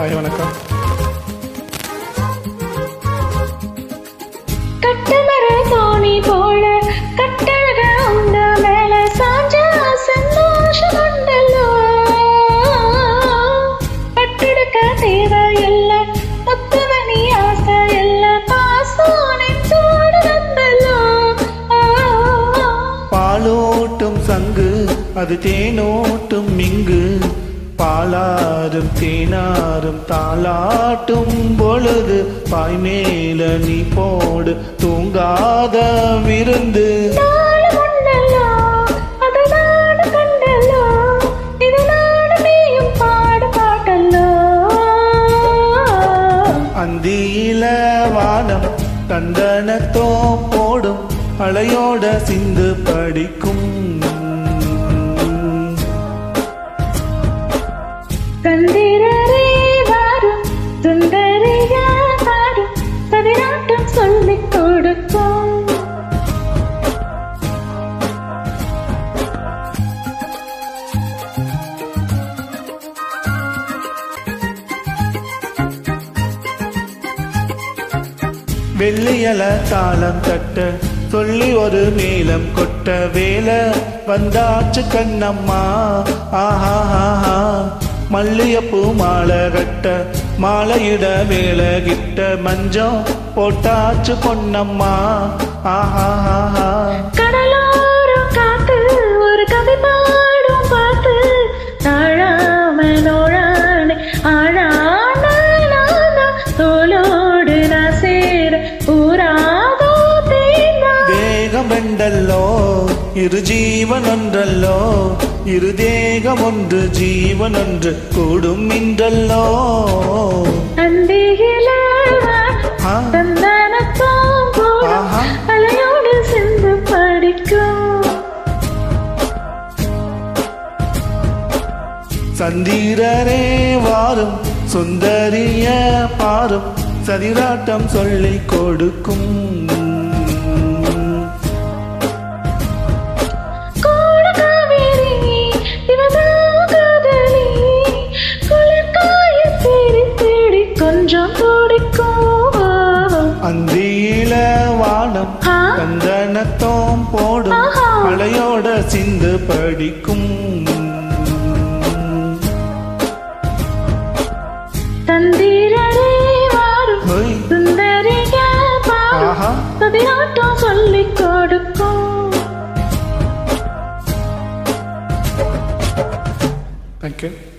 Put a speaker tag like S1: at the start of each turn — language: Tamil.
S1: ஹாய் வணக்கம்.
S2: கட்டுமர தோணி போல கட்டழக உங்க மேல சாஞ்சா சந்தோஷம் உண்டல்லோ. பட்டெடுக்க தேவையில்ல முத்துவனி ஆசை இல்ல பாசம் நெஞ்சோடு வந்தல்லோ.
S1: பாலோட்டும் சங்கு அது தேனோட்டும் இங்கு பாலாரும் தேனாரும் தாளாட்டும் பொழுது பாய் மேல நீ போடு தூங்காத விருந்து. அந்தியில வானம் தந்தனத்தோ போடும் அலையோட சிந்து படிக்கும்.
S2: சந்திரரே வாரும் சுந்தரியா பாடும் சதிராட்டம் சொல்லிக் கொடுக்கும்.
S1: வெள்ளியல தாளம் தட்ட சொல்லி ஒரு மேளம் கொட்ட வேலை வந்தாச்சு கண்ணம்மா. ஆஹா மல்லியப்பூ மாலை கட்ட மாலையிட வேலை கிட்ட மஞ்சம் போட்டாச்சு பொன்னம்மா. ஆஹா
S2: கடலோரம் காத்து ஒரு கவி பாடும் பாத்து தாழாம நோழானே ஆழான தோளோடு நான் சேர ஊராதோ தேனா.
S1: தேகம் வெண்டல்லோ இரு ஜீவன் ஒன்றல்லோ இரு தேகம் ஒன்று ஜீவன் ஒன்று கூடும் இன்றல்லோ.
S2: அலையோடு சென்று படிக்கும்.
S1: சந்திரரே வாரும் சுந்தரிய பாரும் சதிராட்டம் சொல்லிக் கொடுக்கும். அந்தியில வானம் கந்தனத்தோம் போடும் அலையோட சிந்து படிக்கும்.
S2: தந்திரரே வாரும் சுந்தரிய பாடும் சதிராட்டம் சொல்லிக் கொடுக்கும்.
S1: Thank you.